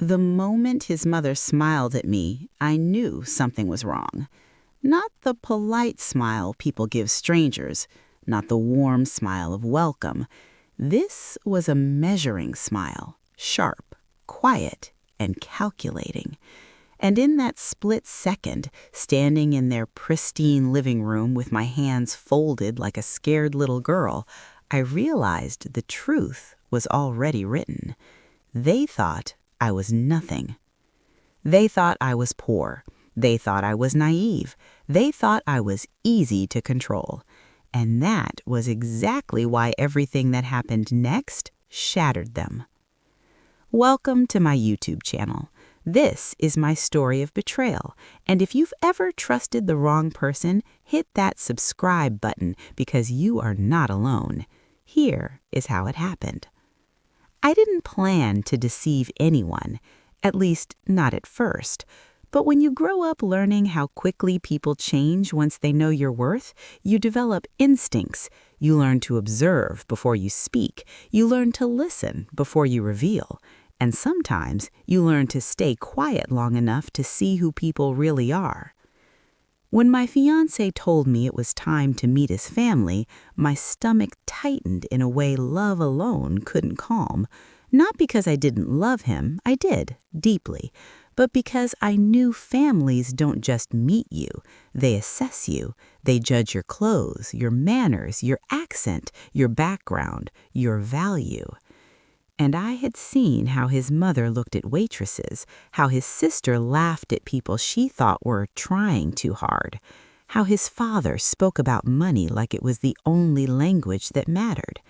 The moment his mother smiled at me, I knew something was wrong. Not the polite smile people give strangers, not the warm smile of welcome. This was a measuring smile, sharp, quiet, and calculating. And in that split second, standing in their pristine living room with my hands folded like a scared little girl, I realized the truth was already written. They thought I was nothing. They thought I was poor. They thought I was naive. They thought I was easy to control. And that was exactly why everything that happened next shattered them. Welcome to my YouTube channel. This is my story of betrayal, and if you've ever trusted the wrong person, hit that subscribe button because you are not alone. Here is how it happened. I didn't plan to deceive anyone, at least not at first. But when you grow up learning how quickly people change once they know your worth, you develop instincts. You learn to observe before you speak. You learn to listen before you reveal. And sometimes you learn to stay quiet long enough to see who people really are. When my fiancé told me it was time to meet his family, my stomach tightened in a way love alone couldn't calm. Not because I didn't love him, I did, deeply, but because I knew families don't just meet you, they assess you. They judge your clothes, your manners, your accent, your background, your value. And I had seen how his mother looked at waitresses, how his sister laughed at people she thought were trying too hard, how his father spoke about money like it was the only language that mattered.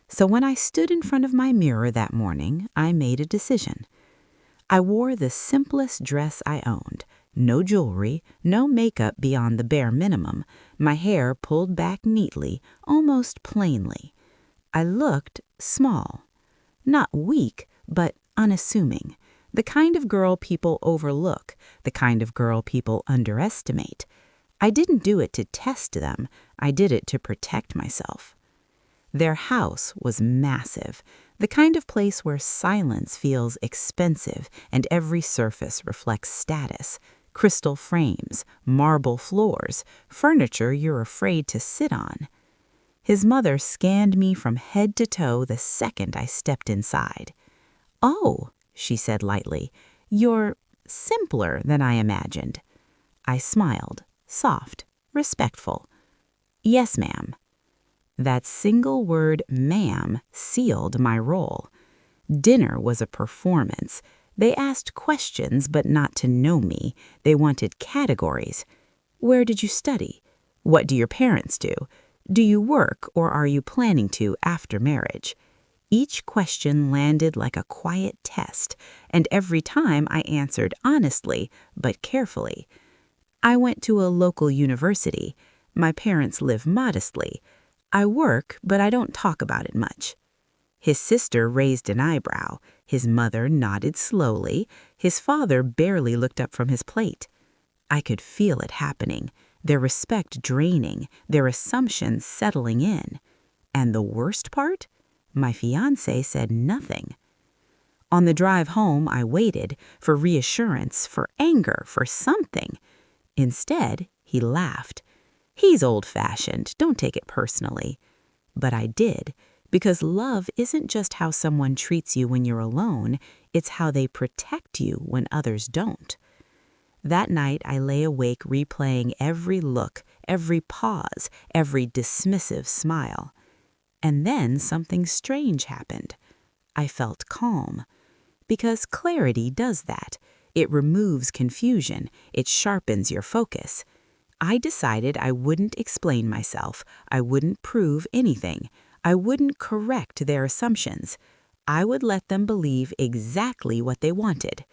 So when I stood in front of my mirror that morning, I made a decision. I wore the simplest dress I owned, no jewelry, no makeup beyond the bare minimum, my hair pulled back neatly, almost plainly. I looked small. Not weak, but unassuming. The kind of girl people overlook, the kind of girl people underestimate. I didn't do it to test them. I did it to protect myself. Their house was massive, the kind of place where silence feels expensive and every surface reflects status. Crystal frames, marble floors, furniture you're afraid to sit on. His mother scanned me from head to toe the second I stepped inside. "Oh," she said lightly, "you're simpler than I imagined." I smiled, soft, respectful. "Yes, ma'am." That single word, ma'am, sealed my role. Dinner was a performance. They asked questions, but not to know me. They wanted categories. Where did you study? What do your parents do? Do you work or are you planning to after marriage? Each question landed like a quiet test, and every time I answered honestly, but carefully. I went to a local university. My parents live modestly. I work, but I don't talk about it much. His sister raised an eyebrow. His mother nodded slowly. His father barely looked up from his plate. I could feel it happening. Their respect draining, their assumptions settling in. And the worst part? My fiancé said nothing. On the drive home, I waited for reassurance, for anger, for something. Instead, he laughed. "He's old-fashioned, don't take it personally." But I did, because love isn't just how someone treats you when you're alone, it's how they protect you when others don't. That night, I lay awake replaying every look, every pause, every dismissive smile. And then something strange happened. I felt calm. Because clarity does that. It removes confusion. It sharpens your focus. I decided I wouldn't explain myself. I wouldn't prove anything. I wouldn't correct their assumptions. I would let them believe exactly what they wanted.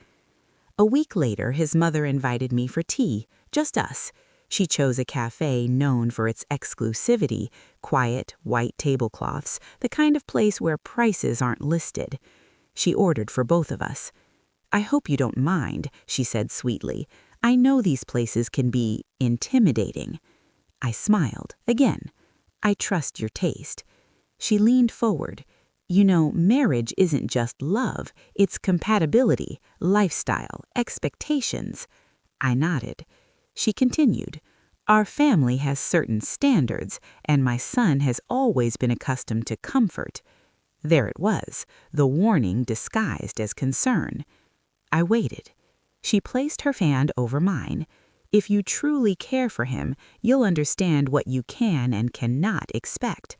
A week later, his mother invited me for tea, just us. She chose a cafe known for its exclusivity, quiet, white tablecloths, the kind of place where prices aren't listed. She ordered for both of us. "I hope you don't mind," she said sweetly. "I know these places can be intimidating." I smiled, again. "I trust your taste." She leaned forward. You know, marriage isn't just love, it's compatibility, lifestyle, expectations. I nodded. She continued, our family has certain standards, and my son has always been accustomed to comfort. There it was, the warning disguised as concern. I waited. She placed her hand over mine. If you truly care for him, you'll understand what you can and cannot expect.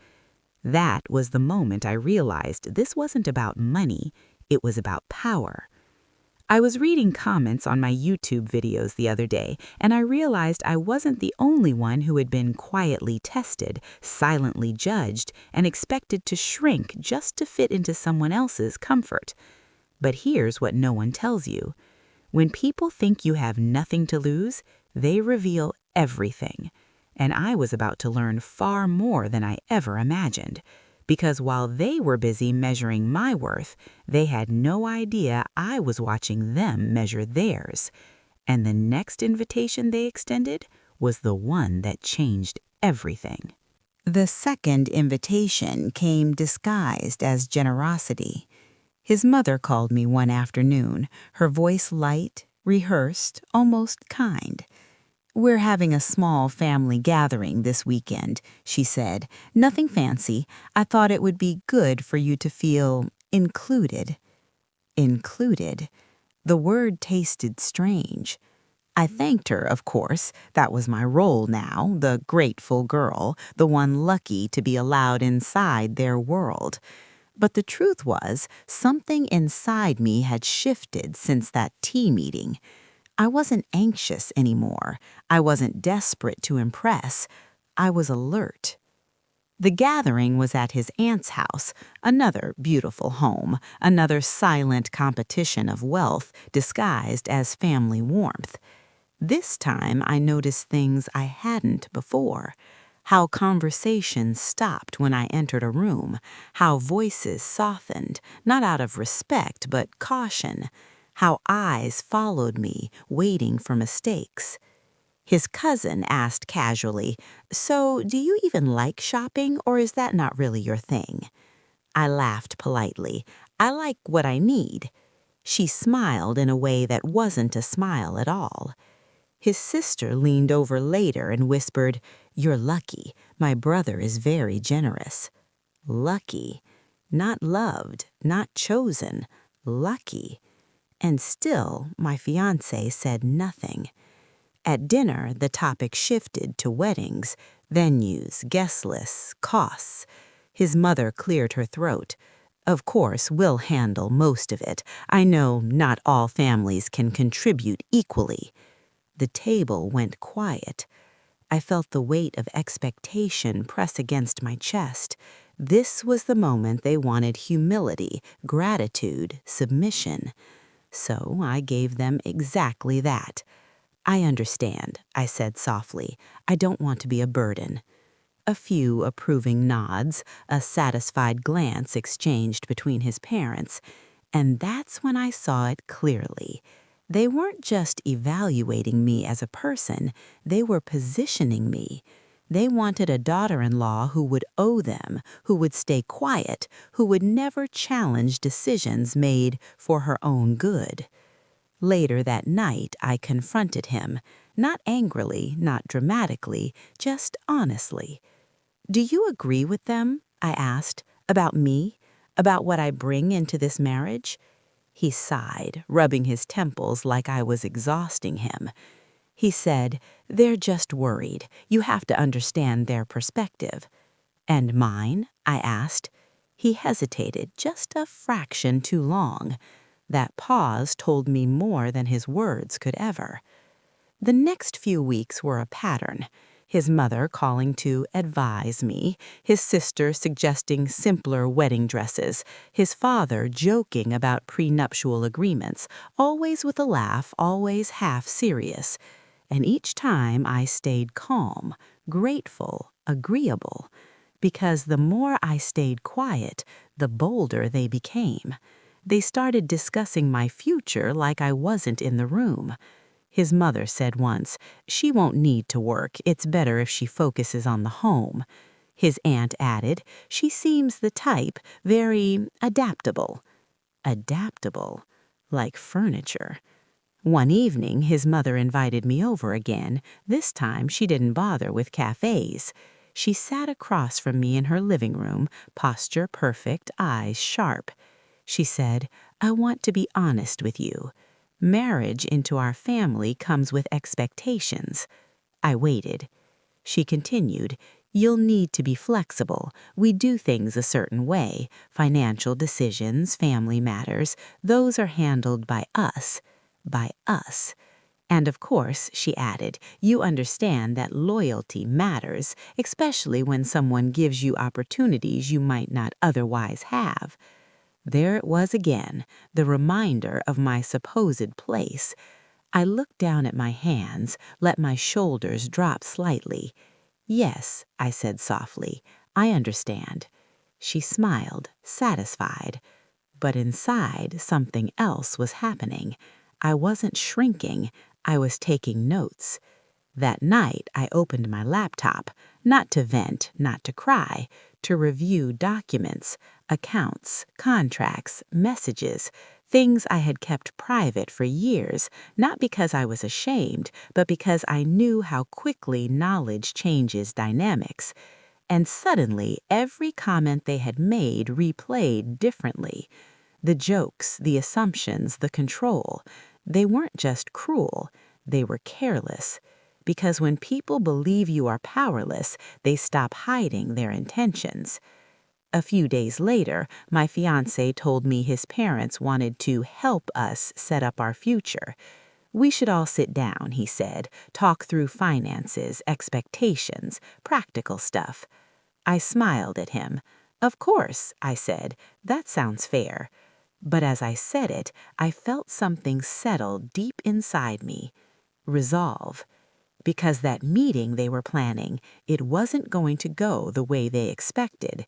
That was the moment I realized this wasn't about money, it was about power. I was reading comments on my YouTube videos the other day, and I realized I wasn't the only one who had been quietly tested, silently judged, and expected to shrink just to fit into someone else's comfort. But here's what no one tells you. When people think you have nothing to lose, they reveal everything. And I was about to learn far more than I ever imagined. Because while they were busy measuring my worth, they had no idea I was watching them measure theirs. And the next invitation they extended was the one that changed everything. The second invitation came disguised as generosity. His mother called me one afternoon, her voice light, rehearsed, almost kind. We're having a small family gathering this weekend, she said. Nothing fancy. I thought it would be good for you to feel included. Included. The word tasted strange. I thanked her, of course. That was my role now, the grateful girl, the one lucky to be allowed inside their world. But the truth was, something inside me had shifted since that tea meeting. I wasn't anxious anymore. I wasn't desperate to impress. I was alert. The gathering was at his aunt's house, another beautiful home, another silent competition of wealth disguised as family warmth. This time I noticed things I hadn't before. How conversations stopped when I entered a room, how voices softened, not out of respect but caution, how eyes followed me, waiting for mistakes. His cousin asked casually, "So, do you even like shopping, or is that not really your thing?" I laughed politely. "I like what I need." She smiled in a way that wasn't a smile at all. His sister leaned over later and whispered, "You're lucky. My brother is very generous." Lucky. Not loved, not chosen. Lucky. And still, my fiancé said nothing. At dinner, the topic shifted to weddings, venues, guest lists, costs. His mother cleared her throat. "Of course, we'll handle most of it. I know not all families can contribute equally." The table went quiet. I felt the weight of expectation press against my chest. This was the moment they wanted humility, gratitude, submission. So I gave them exactly that. "I understand," I said softly. "I don't want to be a burden." A few approving nods, a satisfied glance exchanged between his parents, and that's when I saw it clearly. They weren't just evaluating me as a person, they were positioning me. They wanted a daughter-in-law who would owe them, who would stay quiet, who would never challenge decisions made for her own good. Later that night, I confronted him, not angrily, not dramatically, just honestly. "Do you agree with them?" I asked. "About me? About what I bring into this marriage?" He sighed, rubbing his temples like I was exhausting him. He said, "They're just worried. You have to understand their perspective." "And mine?" I asked. He hesitated just a fraction too long. That pause told me more than his words could ever. The next few weeks were a pattern. His mother calling to advise me, his sister suggesting simpler wedding dresses, his father joking about prenuptial agreements, always with a laugh, always half serious. And each time I stayed calm, grateful, agreeable. Because the more I stayed quiet, the bolder they became. They started discussing my future like I wasn't in the room. His mother said once, "She won't need to work. It's better if she focuses on the home." his aunt added. She seems the type, very adaptable. Adaptable, like furniture. One evening, his mother invited me over again. This time, she didn't bother with cafes. She sat across from me in her living room, posture perfect, eyes sharp. She said, "I want to be honest with you. Marriage into our family comes with expectations." I waited. She continued, "You'll need to be flexible. We do things a certain way. Financial decisions, family matters, those are handled by us. By us. And of course," she added, "you understand that loyalty matters, especially when someone gives you opportunities you might not otherwise have." There it was again, the reminder of my supposed place. I looked down at my hands, let my shoulders drop slightly. "Yes," I said softly, "I understand." She smiled, satisfied. But inside, something else was happening. I wasn't shrinking, I was taking notes. That night, I opened my laptop, not to vent, not to cry, to review documents, accounts, contracts, messages, things I had kept private for years, not because I was ashamed, but because I knew how quickly knowledge changes dynamics. And suddenly, every comment they had made replayed differently. The jokes, the assumptions, the control, they weren't just cruel, they were careless. Because when people believe you are powerless, they stop hiding their intentions. A few days later, my fiancé told me his parents wanted to help us set up our future. "We should all sit down," he said, "talk through finances, expectations, practical stuff." I smiled at him. "Of course," I said, "that sounds fair." But as I said it, I felt something settle deep inside me. Resolve. Because that meeting they were planning, it wasn't going to go the way they expected.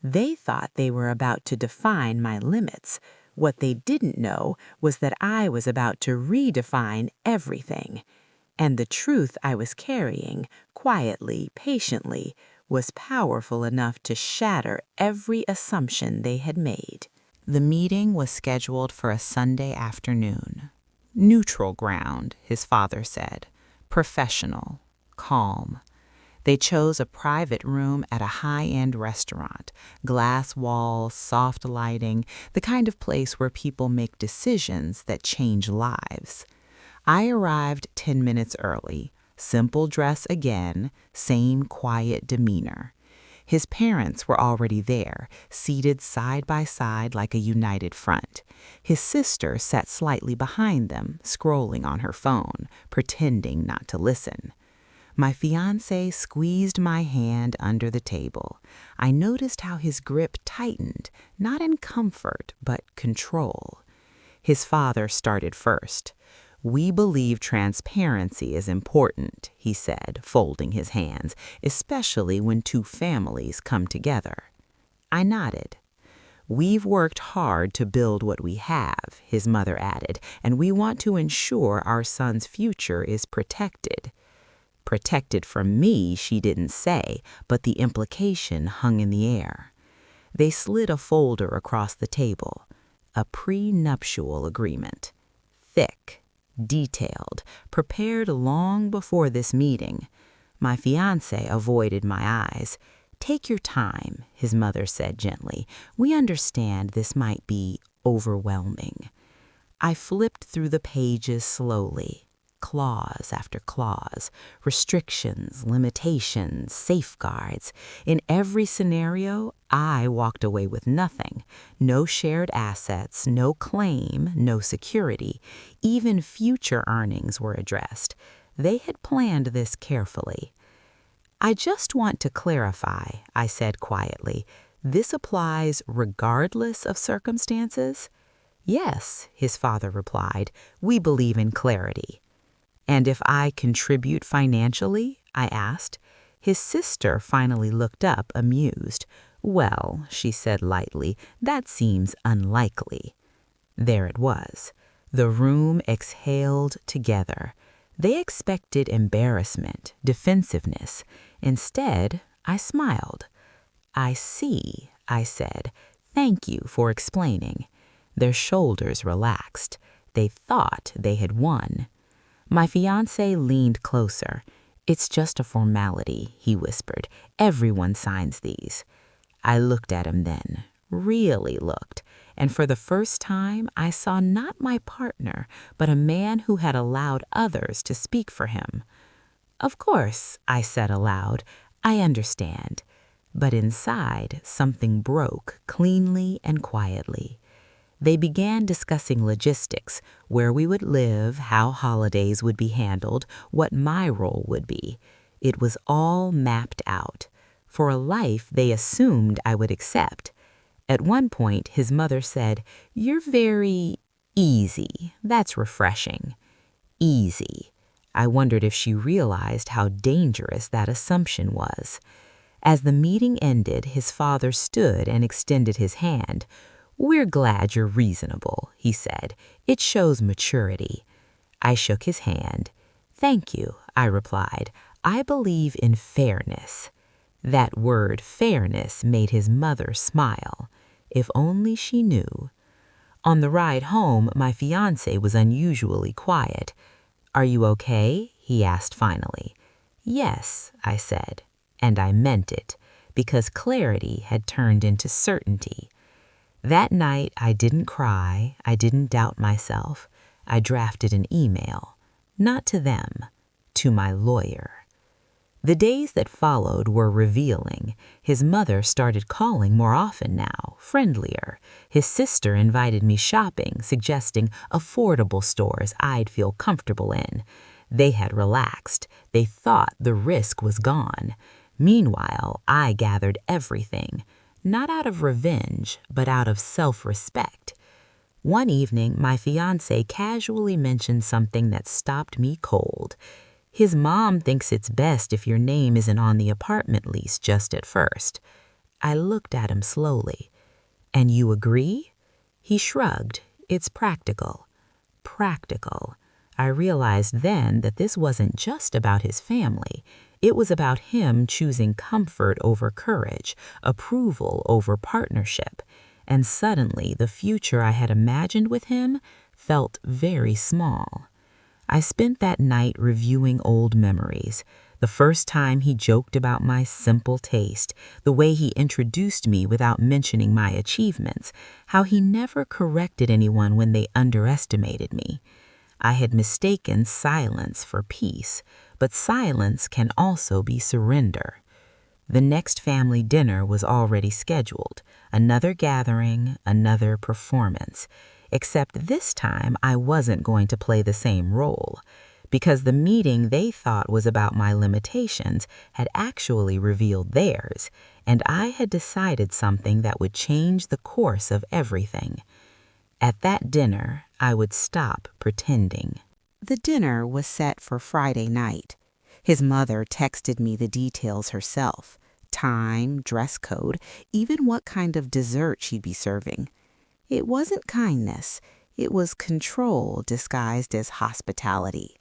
They thought they were about to define my limits. What they didn't know was that I was about to redefine everything. And the truth I was carrying, quietly, patiently, was powerful enough to shatter every assumption they had made. The meeting was scheduled for a Sunday afternoon. Neutral ground, his father said. Professional, calm. They chose a private room at a high-end restaurant, glass walls, soft lighting, the kind of place where people make decisions that change lives. I arrived 10 minutes early, simple dress again, same quiet demeanor. His parents were already there, seated side by side like a united front. His sister sat slightly behind them, scrolling on her phone, pretending not to listen. My fiancé squeezed my hand under the table. I noticed how his grip tightened, not in comfort, but control. His father started first. "We believe transparency is important," he said, folding his hands, "especially when two families come together." I nodded. "We've worked hard to build what we have," his mother added, "and we want to ensure our son's future is protected." Protected from me, she didn't say, but the implication hung in the air. They slid a folder across the table. A prenuptial agreement. Thick. Detailed, prepared long before this meeting. My fiancé avoided my eyes. "Take your time," his mother said gently. "We understand this might be overwhelming." I flipped through the pages slowly, clause after clause, restrictions, limitations, safeguards. In every scenario, I walked away with nothing. No shared assets, no claim, no security. Even future earnings were addressed. They had planned this carefully. "I just want to clarify," I said quietly. "This applies regardless of circumstances?" "Yes," his father replied. "We believe in clarity." "And if I contribute financially?" I asked. His sister finally looked up, amused. "Well," she said lightly, "that seems unlikely." There it was. The room exhaled together. They expected embarrassment, defensiveness. Instead, I smiled. "I see," I said. "Thank you for explaining." Their shoulders relaxed. They thought they had won. My fiancé leaned closer. "It's just a formality," he whispered. "Everyone signs these." I looked at him then, really looked, and for the first time I saw not my partner, but a man who had allowed others to speak for him. "Of course," I said aloud, "I understand." But inside, something broke cleanly and quietly. They began discussing logistics, where we would live, how holidays would be handled, what my role would be. It was all mapped out. For a life they assumed I would accept. At one point, his mother said, "You're very easy. That's refreshing." Easy. I wondered if she realized how dangerous that assumption was. As the meeting ended, his father stood and extended his hand. "We're glad you're reasonable," he said. "It shows maturity." I shook his hand. "Thank you," I replied. "I believe in fairness." That word fairness made his mother smile. If only she knew. On the ride home, my fiancé was unusually quiet. "Are you okay?" he asked finally. "Yes," I said, and I meant it, because clarity had turned into certainty. That night, I didn't cry, I didn't doubt myself. I drafted an email, not to them, to my lawyer. The days that followed were revealing. His mother started calling more often now, friendlier. His sister invited me shopping, suggesting affordable stores I'd feel comfortable in. They had relaxed. They thought the risk was gone. Meanwhile, I gathered everything, not out of revenge, but out of self-respect. One evening, my fiancé casually mentioned something that stopped me cold. His mom thinks it's best if your name isn't on the apartment lease just at first. I looked at him slowly. "And you agree?" He shrugged. "It's practical." Practical. I realized then that this wasn't just about his family. It was about him choosing comfort over courage, approval over partnership. And suddenly, the future I had imagined with him felt very small. I spent that night reviewing old memories. The first time he joked about my simple taste, the way he introduced me without mentioning my achievements, how he never corrected anyone when they underestimated me. I had mistaken silence for peace, but silence can also be surrender. The next family dinner was already scheduled, another gathering, another performance. Except this time I wasn't going to play the same role, because the meeting they thought was about my limitations had actually revealed theirs, and I had decided something that would change the course of everything. At that dinner, I would stop pretending. The dinner was set for Friday night. His mother texted me the details herself: time, dress code, even what kind of dessert she'd be serving. It wasn't kindness. It was control disguised as hospitality.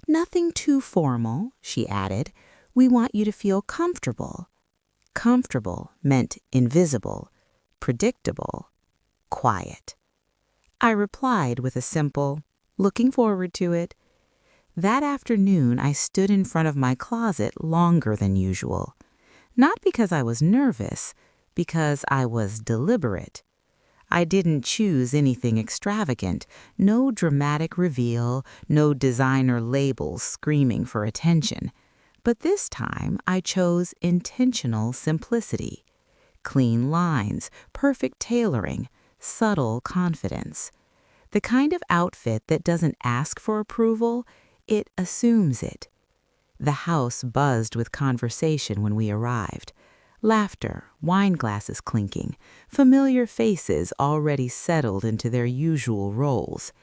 "Nothing too formal," she added. "We want you to feel comfortable." Comfortable meant invisible, predictable, quiet. I replied with a simple, "Looking forward to it." That afternoon, I stood in front of my closet longer than usual. Not because I was nervous, because I was deliberate. I didn't choose anything extravagant, no dramatic reveal, no designer labels screaming for attention. But this time, I chose intentional simplicity. Clean lines, perfect tailoring, subtle confidence. The kind of outfit that doesn't ask for approval, it assumes it. The house buzzed with conversation when we arrived. Laughter, wine glasses clinking, familiar faces already settled into their usual roles.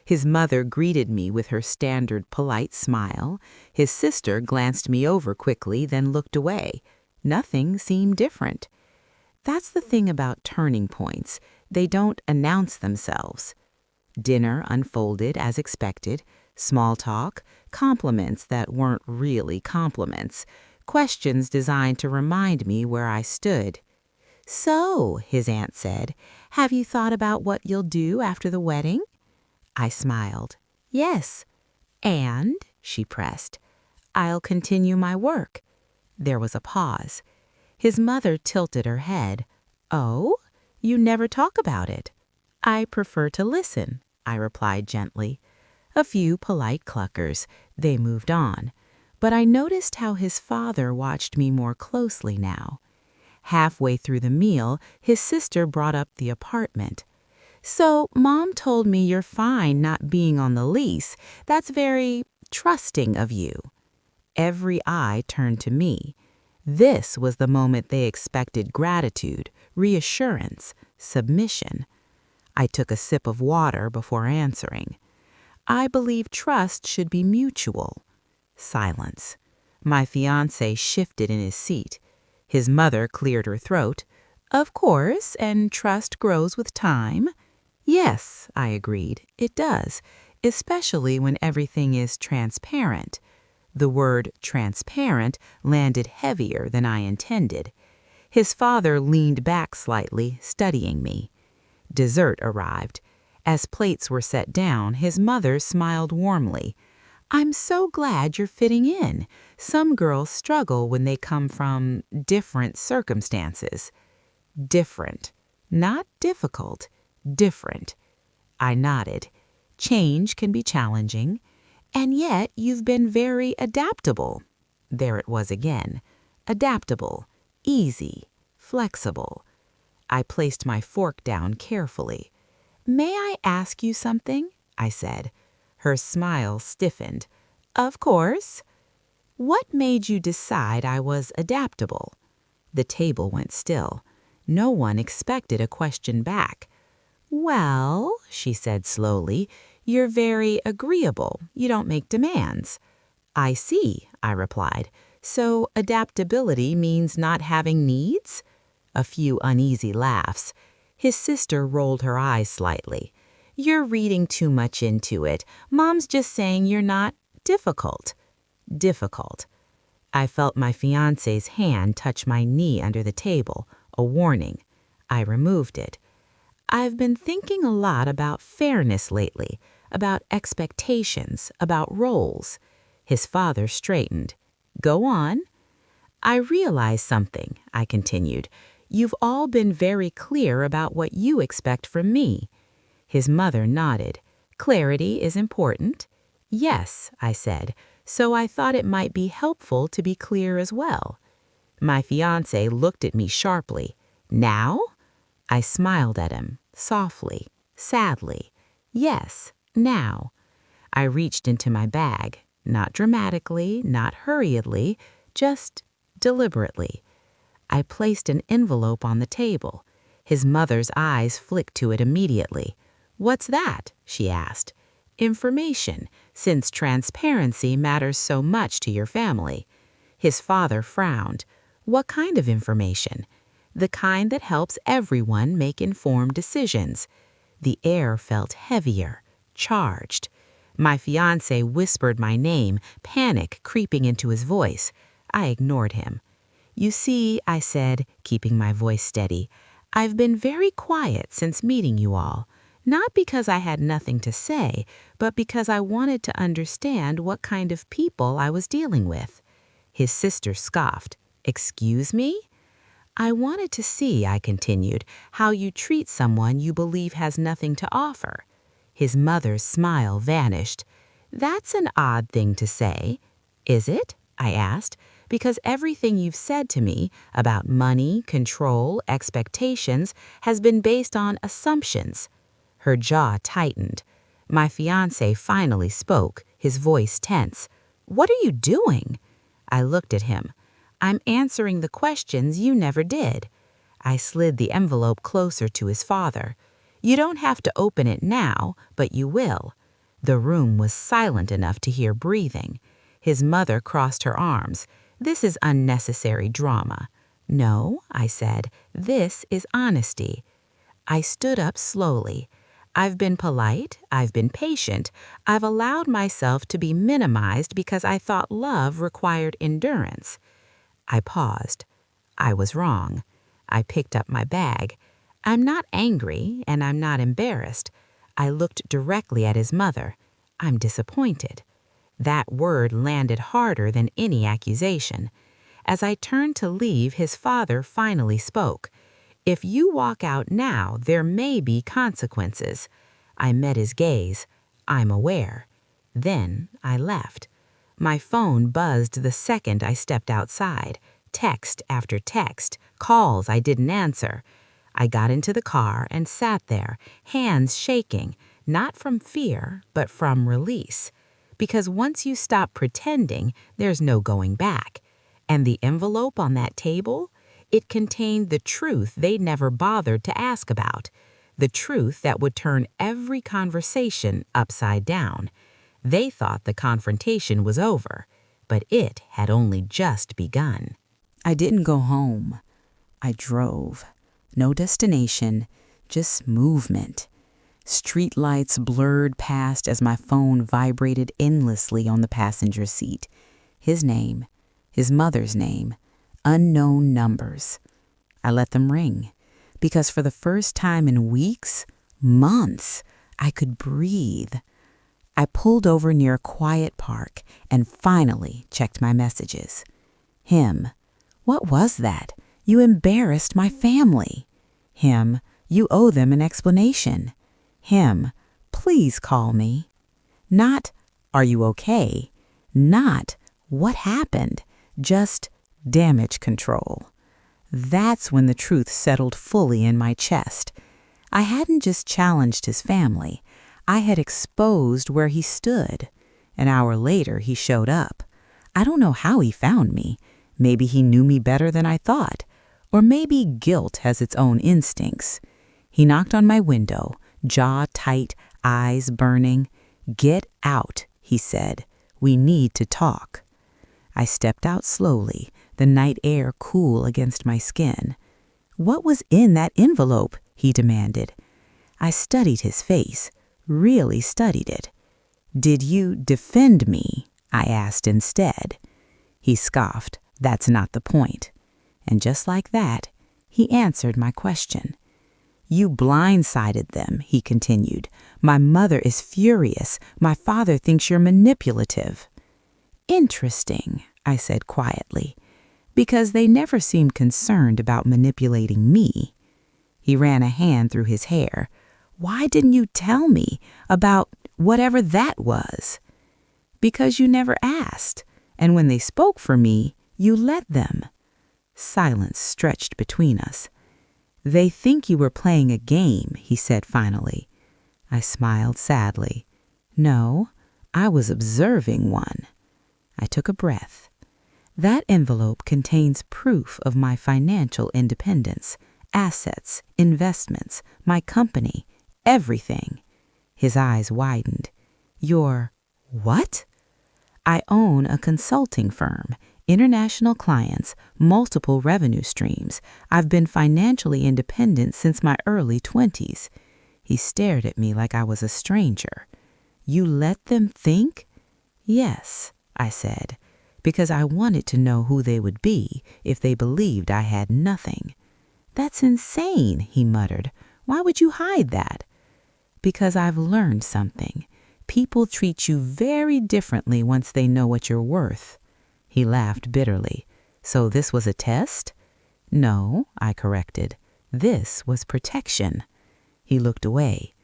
His mother greeted me with her standard polite smile. His sister glanced me over quickly, then looked away. Nothing seemed different. That's the thing about turning points. They don't announce themselves. Dinner unfolded as expected. Small talk, compliments that weren't really compliments, questions designed to remind me where I stood. "So," his aunt said, "have you thought about what you'll do after the wedding?" I smiled. "Yes." "And," she pressed, "I'll continue my work." There was a pause. His mother tilted her head. "Oh, you never talk about it." "I prefer to listen," I replied gently. A few polite cluckers. They moved on. But I noticed how his father watched me more closely now. Halfway through the meal, his sister brought up the apartment. "So, Mom told me you're fine not being on the lease. That's very trusting of you." Every eye turned to me. This was the moment they expected gratitude, reassurance, submission. I took a sip of water before answering. "I believe trust should be mutual." Silence. My fiancé shifted in his seat. His mother cleared her throat. "Of course, and trust grows with time." "Yes," I agreed, "it does, especially when everything is transparent." The word transparent landed heavier than I intended. His father leaned back slightly, studying me. Dessert arrived. As plates were set down, his mother smiled warmly. "I'm so glad you're fitting in. Some girls struggle when they come from different circumstances." Different. Not difficult. Different. I nodded. "Change can be challenging. And yet you've been very adaptable." There it was again. Adaptable. Easy. Flexible. I placed my fork down carefully. "May I ask you something?" I said. Her smile stiffened. "Of course." "What made you decide I was adaptable?" The table went still. No one expected a question back. "Well," she said slowly, "you're very agreeable. You don't make demands." "I see," I replied. "So adaptability means not having needs?" A few uneasy laughs. His sister rolled her eyes slightly. "You're reading too much into it. Mom's just saying you're not difficult." Difficult. I felt my fiancé's hand touch my knee under the table, a warning. I removed it. "I've been thinking a lot about fairness lately, about expectations, about roles." His father straightened. "Go on." "I realize something," I continued. "You've all been very clear about what you expect from me." His mother nodded. "Clarity is important." "Yes," I said, "so I thought it might be helpful to be clear as well." My fiancé looked at me sharply. "Now?" I smiled at him, softly, sadly. "Yes, now." I reached into my bag, not dramatically, not hurriedly, just deliberately. I placed an envelope on the table. His mother's eyes flicked to it immediately. "What's that?" she asked. "Information, since transparency matters so much to your family." His father frowned. "What kind of information?" "The kind that helps everyone make informed decisions." The air felt heavier, charged. My fiancé whispered my name, panic creeping into his voice. I ignored him. "You see," I said, keeping my voice steady, "I've been very quiet since meeting you all. Not because I had nothing to say, but because I wanted to understand what kind of people I was dealing with." His sister scoffed. "Excuse me?" "I wanted to see," I continued, "how you treat someone you believe has nothing to offer." His mother's smile vanished. "That's an odd thing to say." "Is it?" I asked. "Because everything you've said to me about money, control, expectations has been based on assumptions." Her jaw tightened. My fiancé finally spoke, his voice tense. "What are you doing?" I looked at him. "I'm answering the questions you never did." I slid the envelope closer to his father. "You don't have to open it now, but you will." The room was silent enough to hear breathing. His mother crossed her arms. "This is unnecessary drama." "No," I said, "this is honesty." I stood up slowly. I've been polite, I've been patient, I've allowed myself to be minimized because I thought love required endurance. I paused. I was wrong. I picked up my bag. I'm not angry and I'm not embarrassed. I looked directly at his mother. I'm disappointed. That word landed harder than any accusation. As I turned to leave, his father finally spoke. If you walk out now, there may be consequences. I met his gaze. I'm aware. Then I left. My phone buzzed the second I stepped outside. Text after text, calls I didn't answer. I got into the car and sat there, hands shaking, not from fear, but from release. Because once you stop pretending, there's no going back. And the envelope on that table? It contained the truth they'd never bothered to ask about. The truth that would turn every conversation upside down. They thought the confrontation was over, but it had only just begun. I didn't go home. I drove. No destination, just movement. Street lights blurred past as my phone vibrated endlessly on the passenger seat. His name, his mother's name, unknown numbers. I let them ring, because for the first time in weeks, months, I could breathe. I pulled over near a quiet park and finally checked my messages. Him. What was that? You embarrassed my family. Him. You owe them an explanation. Him. Please call me. Not, are you okay? Not, what happened? Just damage control. That's when the truth settled fully in my chest. I hadn't just challenged his family. I had exposed where he stood. An hour later, he showed up. I don't know how he found me. Maybe he knew me better than I thought. Or maybe guilt has its own instincts. He knocked on my window, jaw tight, eyes burning. "Get out," he said. "We need to talk." I stepped out slowly, the night air cool against my skin. "What was in that envelope?" he demanded. I studied his face, really studied it. "Did you defend me?" I asked instead. He scoffed. "That's not the point." And just like that, he answered my question. "You blindsided them," he continued. "My mother is furious. My father thinks you're manipulative." "Interesting," I said quietly, because they never seemed concerned about manipulating me. He ran a hand through his hair. "Why didn't you tell me about whatever that was?" "Because you never asked, and when they spoke for me, you let them." Silence stretched between us. "They think you were playing a game," he said finally. I smiled sadly. "No, I was observing one." I took a breath. "That envelope contains proof of my financial independence, assets, investments, my company, everything." His eyes widened. "Your what?" "I own a consulting firm, international clients, multiple revenue streams. I've been financially independent since my early 20s. He stared at me like I was a stranger. "You let them think?" "Yes," I said, because I wanted to know who they would be if they believed I had nothing. "That's insane," he muttered. "Why would you hide that?" "Because I've learned something. People treat you very differently once they know what you're worth." He laughed bitterly. "So this was a test?" "No," I corrected. "This was protection." He looked away.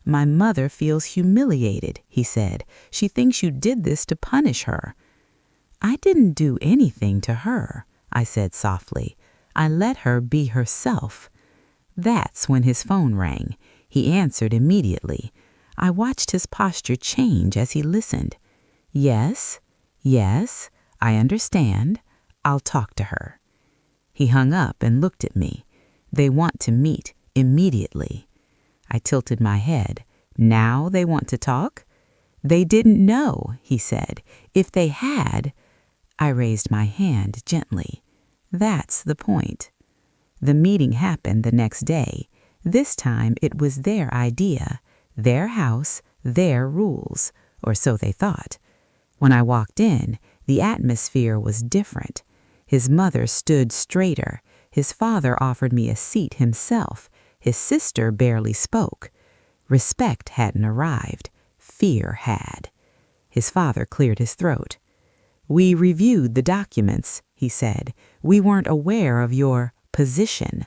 "My mother feels humiliated," he said. "She thinks you did this to punish her." "I didn't do anything to her," I said softly. "I let her be herself." That's when his phone rang. He answered immediately. I watched his posture change as he listened. "Yes, yes, I understand. I'll talk to her." He hung up and looked at me. "They want to meet immediately." I tilted my head. "Now they want to talk?" "They didn't know," he said. "If they had—" I raised my hand gently. "That's the point." The meeting happened the next day. This time it was their idea, their house, their rules, or so they thought. When I walked in, the atmosphere was different. His mother stood straighter. His father offered me a seat himself. His sister barely spoke. Respect hadn't arrived. Fear had. His father cleared his throat. "We reviewed the documents," he said. "We weren't aware of your position."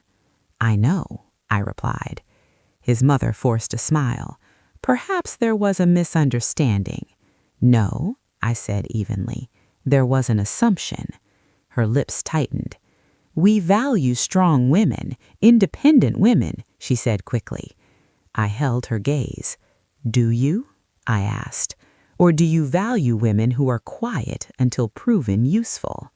"I know," I replied. His mother forced a smile. "Perhaps there was a misunderstanding." "No," I said evenly. "There was an assumption." Her lips tightened. "We value strong women, independent women," she said quickly. I held her gaze. "Do you?" I asked. "Or do you value women who are quiet until proven useful?"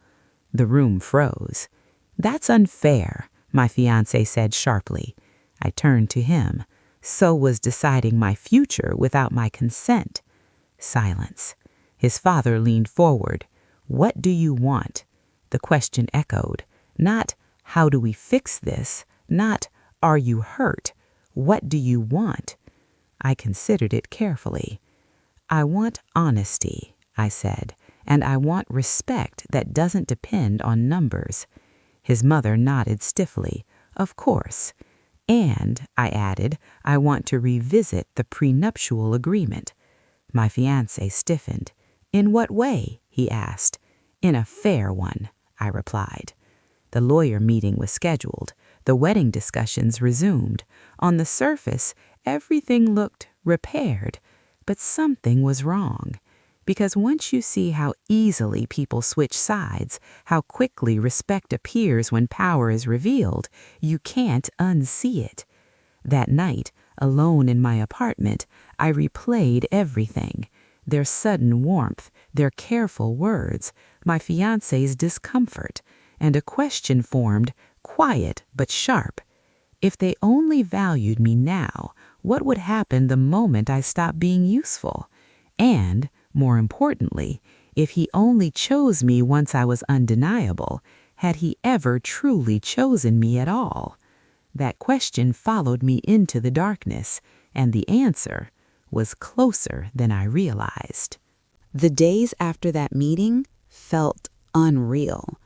The room froze. "That's unfair," my fiancé said sharply. I turned to him. "So was deciding my future without my consent." Silence. His father leaned forward. "What do you want?" The question echoed. Not, "How do we fix this?" Not, "Are you hurt?" "What do you want?" I considered it carefully. "I want honesty," I said, "and I want respect that doesn't depend on numbers." His mother nodded stiffly. "Of course." "And," I added, "I want to revisit the prenuptial agreement." My fiancé stiffened. "In what way?" he asked. "In a fair one," I replied. The lawyer meeting was scheduled. The wedding discussions resumed. On the surface, everything looked repaired. But something was wrong. Because once you see how easily people switch sides, how quickly respect appears when power is revealed, you can't unsee it. That night, alone in my apartment, I replayed everything. Their sudden warmth, their careful words, my fiancé's discomfort, and a question formed, quiet but sharp. If they only valued me now, what would happen the moment I stopped being useful? And, more importantly, if he only chose me once I was undeniable, had he ever truly chosen me at all? That question followed me into the darkness, and the answer was closer than I realized. The days after that meeting felt unreal.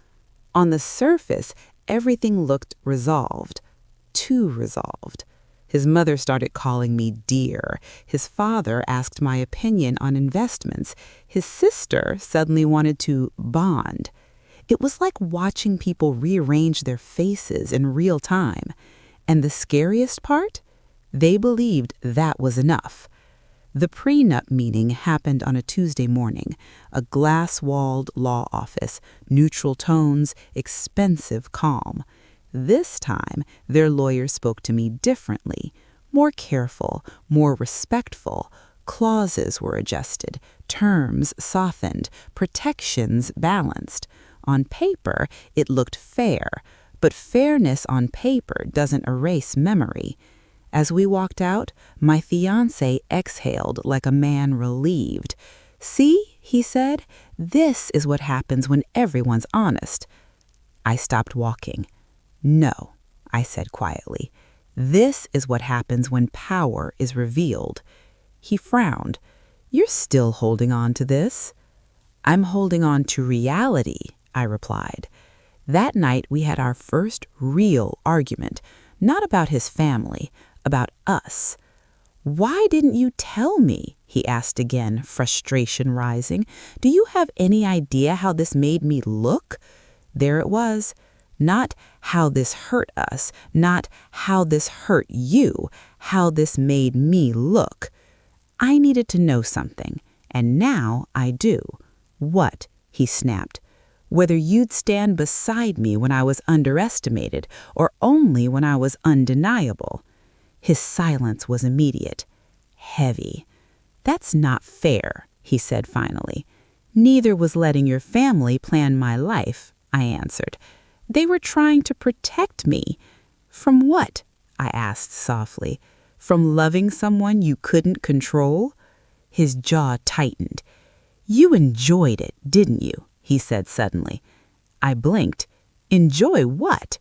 On the surface, everything looked resolved. Too resolved. His mother started calling me dear. His father asked my opinion on investments. His sister suddenly wanted to bond. It was like watching people rearrange their faces in real time. And the scariest part? They believed that was enough. The prenup meeting happened on a Tuesday morning, a glass-walled law office, neutral tones, expensive calm. This time, their lawyer spoke to me differently, more careful, more respectful. Clauses were adjusted, terms softened, protections balanced. On paper, it looked fair, but fairness on paper doesn't erase memory. As we walked out, my fiancé exhaled like a man relieved. "See," he said, "this is what happens when everyone's honest." I stopped walking. "No," I said quietly. "This is what happens when power is revealed." He frowned. "You're still holding on to this?" "I'm holding on to reality," I replied. That night we had our first real argument, not about his family, about us. "Why didn't you tell me?" he asked again, frustration rising. "Do you have any idea how this made me look?" There it was. Not how this hurt us, not how this hurt you, how this made me look. I needed to know something, and now I do. "What?" he snapped. "Whether you'd stand beside me when I was underestimated or only when I was undeniable." His silence was immediate, heavy. "That's not fair," he said finally. "Neither was letting your family plan my life," I answered. "They were trying to protect me." "From what?" I asked softly. "From loving someone you couldn't control?" His jaw tightened. "You enjoyed it, didn't you?" he said suddenly. I blinked. "Enjoy what?"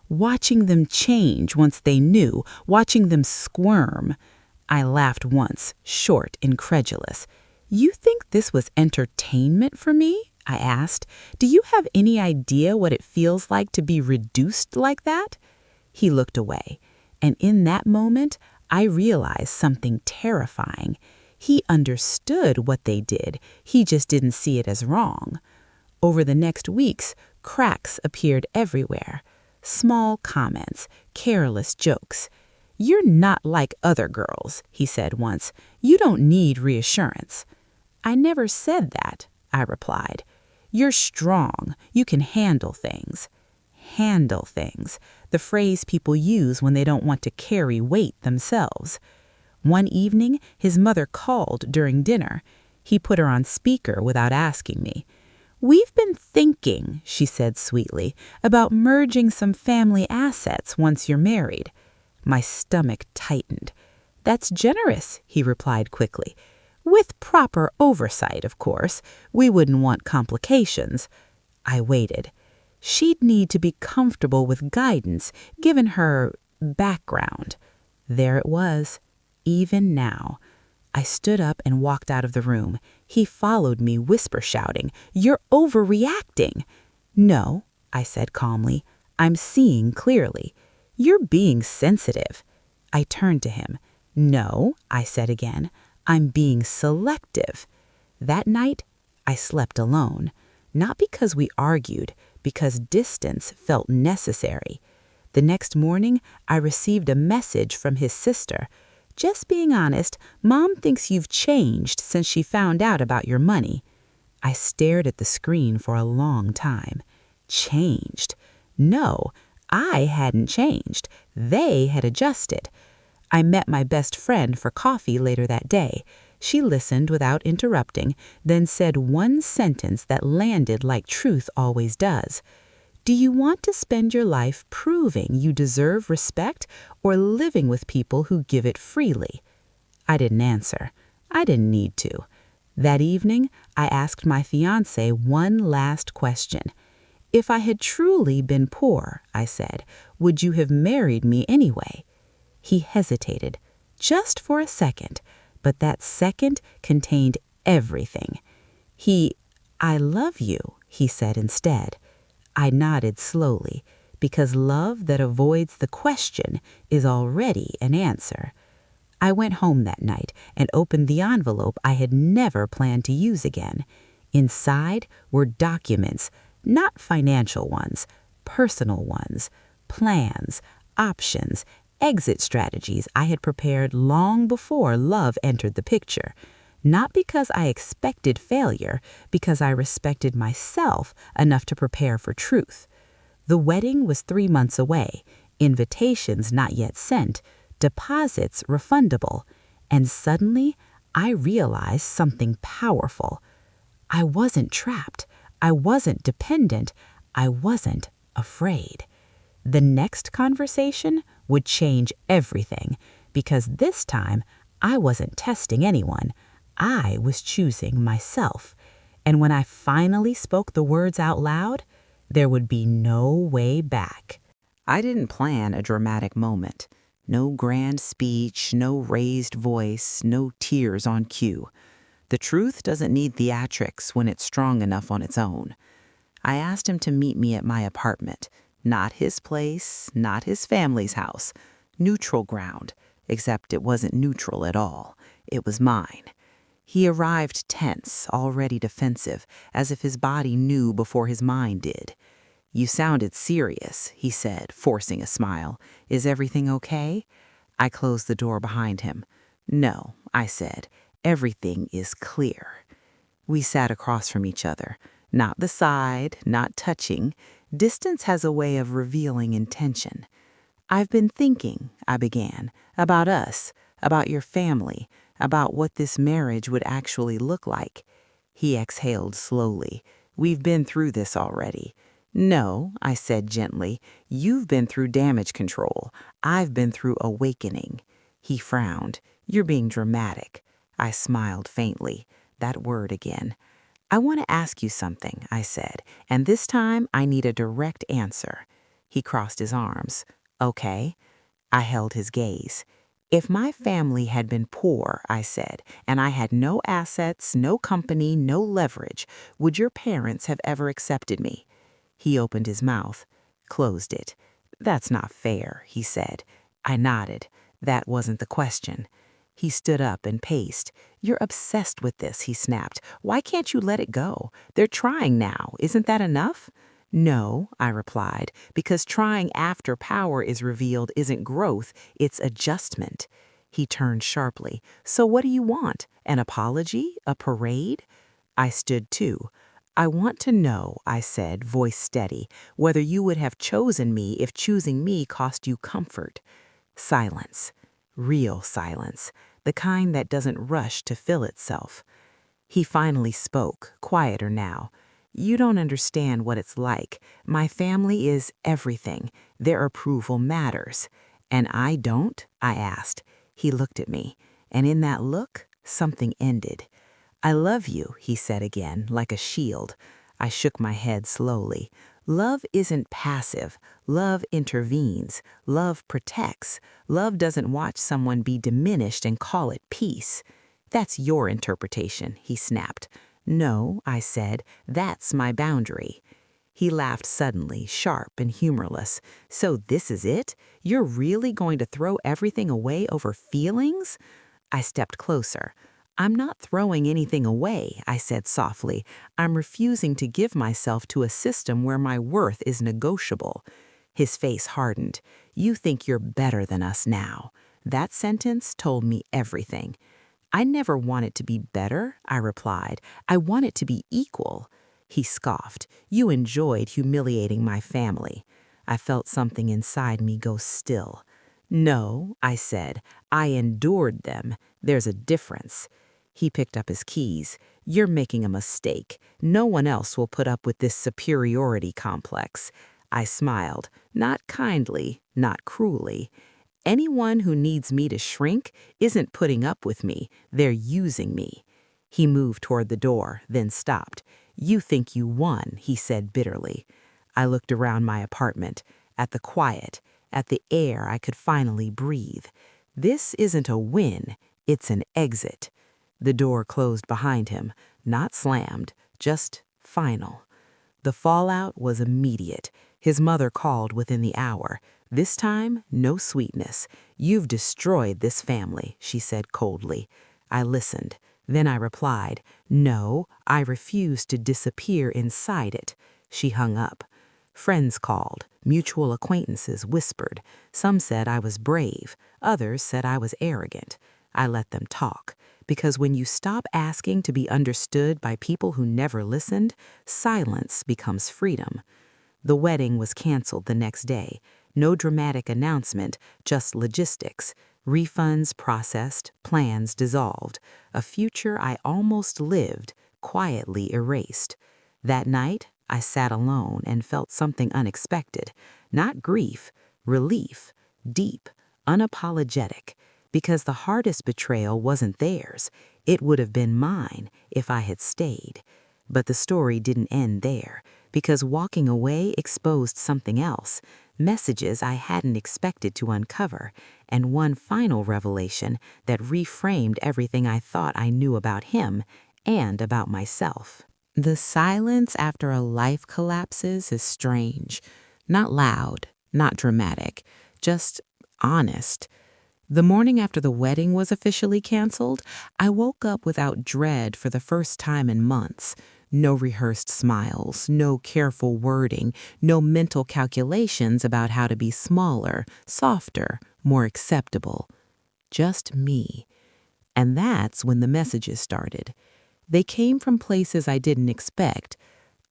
"Watching them change once they knew, watching them squirm." I laughed once, short, incredulous. "You think this was entertainment for me?" I asked. "Do you have any idea what it feels like to be reduced like that?" He looked away, and in that moment, I realized something terrifying. He understood what they did, he just didn't see it as wrong. Over the next weeks, cracks appeared everywhere. Small comments, careless jokes. "You're not like other girls," he said once. "You don't need reassurance." "I never said that," I replied. "You're strong. You can handle things." Handle things, the phrase people use when they don't want to carry weight themselves. One evening, his mother called during dinner. He put her on speaker without asking me. "We've been thinking," she said sweetly, "about merging some family assets once you're married." My stomach tightened. "That's generous," he replied quickly. "With proper oversight, of course. We wouldn't want complications." I waited. She'd need to be comfortable with guidance, given her background. There it was. Even now. I stood up and walked out of the room. He followed me, whisper shouting, "You're overreacting." "No," I said calmly. "I'm seeing clearly. You're being sensitive." I turned to him. "No," I said again. "I'm being selective." That night, I slept alone. Not because we argued, because distance felt necessary. The next morning, I received a message from his sister. "Just being honest, Mom thinks you've changed since she found out about your money." I stared at the screen for a long time. Changed? No, I hadn't changed. They had adjusted. I met my best friend for coffee later that day. She listened without interrupting, then said one sentence that landed like truth always does. "Do you want to spend your life proving you deserve respect or living with people who give it freely?" I didn't answer. I didn't need to. That evening, I asked my fiancé one last question. "If I had truly been poor," I said, "would you have married me anyway?" He hesitated, just for a second, but that second contained everything. "I love you," he said instead. I nodded slowly, because love that avoids the question is already an answer. I went home that night and opened the envelope I had never planned to use again. Inside were documents, not financial ones, personal ones, plans, options, exit strategies I had prepared long before love entered the picture. Not because I expected failure, because I respected myself enough to prepare for truth. The wedding was 3 months away, invitations not yet sent, deposits refundable, and suddenly I realized something powerful. I wasn't trapped. I wasn't dependent. I wasn't afraid. The next conversation would change everything, because this time I wasn't testing anyone. I was choosing myself. And when I finally spoke the words out loud, there would be no way back. I didn't plan a dramatic moment. No grand speech, no raised voice, no tears on cue. The truth doesn't need theatrics when it's strong enough on its own. I asked him to meet me at my apartment. Not his place, not his family's house. Neutral ground, except it wasn't neutral at all. It was mine. He arrived tense, already defensive, as if his body knew before his mind did. "You sounded serious," he said, forcing a smile. "Is everything okay?" I closed the door behind him. "No," I said. "Everything is clear." We sat across from each other. Not the side, not touching. Distance has a way of revealing intention. "I've been thinking," I began, "about us, about your family, about what this marriage would actually look like." He exhaled slowly. "We've been through this already." "No," I said gently. "You've been through damage control. I've been through awakening." He frowned. "You're being dramatic." I smiled faintly. That word again. "I want to ask you something," I said, "and this time I need a direct answer." He crossed his arms. "Okay." I held his gaze. If my family had been poor, I said, and I had no assets, no company, no leverage, would your parents have ever accepted me? He opened his mouth, closed it. That's not fair, he said. I nodded. That wasn't the question. He stood up and paced. You're obsessed with this, he snapped. Why can't you let it go? They're trying now. Isn't that enough? No, I replied, because trying after power is revealed isn't growth, it's adjustment. He turned sharply. So what do you want? An apology? A parade? I stood too. I want to know, I said, voice steady, whether you would have chosen me if choosing me cost you comfort. Silence. Real silence. The kind that doesn't rush to fill itself. He finally spoke, quieter now. You don't understand what it's like. My family is everything. Their approval matters. And I don't? I asked. He looked at me, and in that look, something ended. I love you, he said again, like a shield. I shook my head slowly. Love isn't passive. Love intervenes. Love protects. Love doesn't watch someone be diminished and call it peace. That's your interpretation, he snapped. No, I said, that's my boundary. He laughed suddenly, sharp and humorless. So this is it? You're really going to throw everything away over feelings? I stepped closer. I'm not throwing anything away, I said softly. I'm refusing to give myself to a system where my worth is negotiable. His face hardened. You think you're better than us now. That sentence told me everything. I never wanted to be better, I replied. I wanted to be equal. He scoffed. You enjoyed humiliating my family. I felt something inside me go still. No, I said, I endured them. There's a difference. He picked up his keys. You're making a mistake. No one else will put up with this superiority complex. I smiled, not kindly, not cruelly. Anyone who needs me to shrink isn't putting up with me, they're using me. He moved toward the door, then stopped. You think you won, he said bitterly. I looked around my apartment, at the quiet, at the air I could finally breathe. This isn't a win, it's an exit. The door closed behind him, not slammed, just final. The fallout was immediate. His mother called within the hour. This time, no sweetness. You've destroyed this family, she said coldly. I listened. Then I replied, no, I refuse to disappear inside it. She hung up. Friends called. Mutual acquaintances whispered. Some said I was brave. Others said I was arrogant. I let them talk. Because when you stop asking to be understood by people who never listened, silence becomes freedom. The wedding was canceled the next day. No dramatic announcement, just logistics. Refunds processed, plans dissolved. A future I almost lived, quietly erased. That night, I sat alone and felt something unexpected. Not grief, relief, deep, unapologetic. Because the hardest betrayal wasn't theirs. It would have been mine if I had stayed. But the story didn't end there, because walking away exposed something else, messages I hadn't expected to uncover, and one final revelation that reframed everything I thought I knew about him and about myself. The silence after a life collapses is strange. Not loud, not dramatic, just honest. The morning after the wedding was officially canceled, I woke up without dread for the first time in months. No rehearsed smiles, no careful wording, no mental calculations about how to be smaller, softer, more acceptable. Just me. And that's when the messages started. They came from places I didn't expect.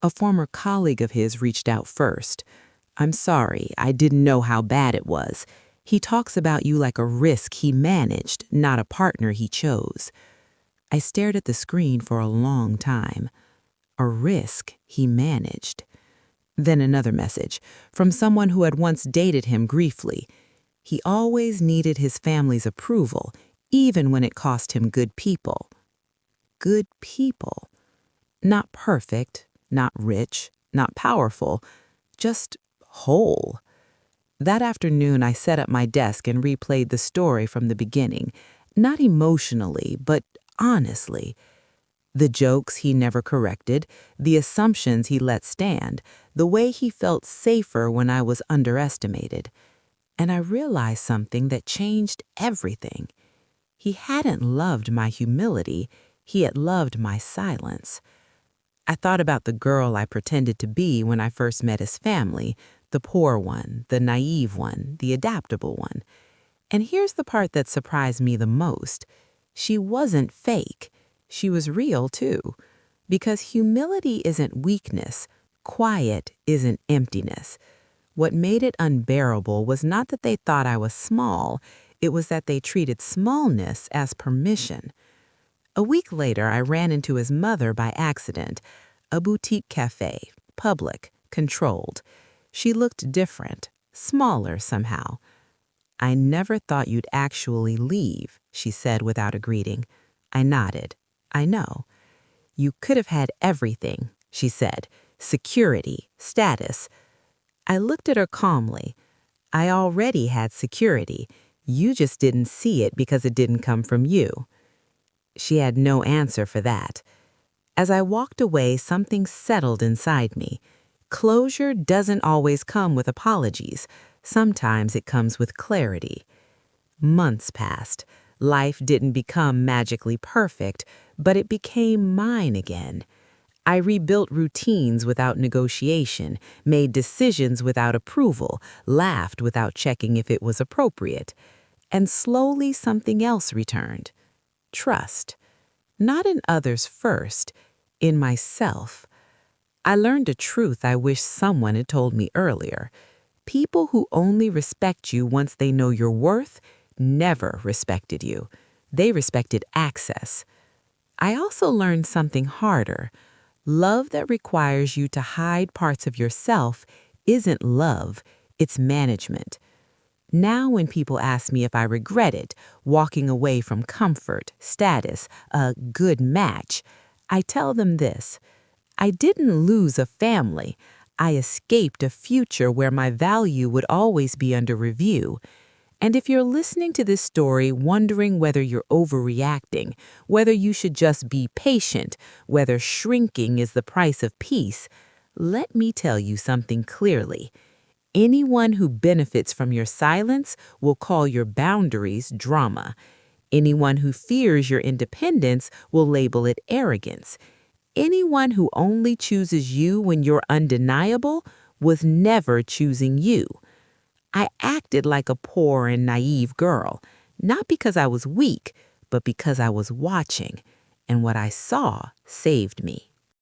A former colleague of his reached out first. I'm sorry, I didn't know how bad it was. He talks about you like a risk he managed, not a partner he chose. I stared at the screen for a long time. A risk he managed. Then another message, from someone who had once dated him briefly. He always needed his family's approval, even when it cost him good people. Good people. Not perfect, not rich, not powerful, just whole. That afternoon, I set up my desk and replayed the story from the beginning, not emotionally, but honestly. The jokes he never corrected, the assumptions he let stand, the way he felt safer when I was underestimated. And I realized something that changed everything. He hadn't loved my humility, he had loved my silence. I thought about the girl I pretended to be when I first met his family, the poor one, the naive one, the adaptable one. And here's the part that surprised me the most. She wasn't fake. She was real, too. Because humility isn't weakness. Quiet isn't emptiness. What made it unbearable was not that they thought I was small, it was that they treated smallness as permission. A week later, I ran into his mother by accident. A boutique cafe, public, controlled. She looked different, smaller somehow. "I never thought you'd actually leave," she said without a greeting. I nodded. "I know." "You could have had everything," she said. "Security, status." I looked at her calmly. "I already had security. You just didn't see it because it didn't come from you." She had no answer for that. As I walked away, something settled inside me. Closure doesn't always come with apologies. Sometimes it comes with clarity. Months passed. Life didn't become magically perfect, but it became mine again. I rebuilt routines without negotiation, made decisions without approval, laughed without checking if it was appropriate. And slowly something else returned. Trust. Not in others first, in myself. I learned a truth I wish someone had told me earlier. People who only respect you once they know your worth never respected you. They respected access. I also learned something harder. Love that requires you to hide parts of yourself isn't love, it's management. Now when people ask me if I regret it, walking away from comfort, status, a good match, I tell them this: I didn't lose a family. I escaped a future where my value would always be under review. And if you're listening to this story wondering whether you're overreacting, whether you should just be patient, whether shrinking is the price of peace, let me tell you something clearly. Anyone who benefits from your silence will call your boundaries drama. Anyone who fears your independence will label it arrogance. Anyone who only chooses you when you're undeniable was never choosing you. I acted like a poor and naive girl, not because I was weak, but because I was watching, and what I saw saved me.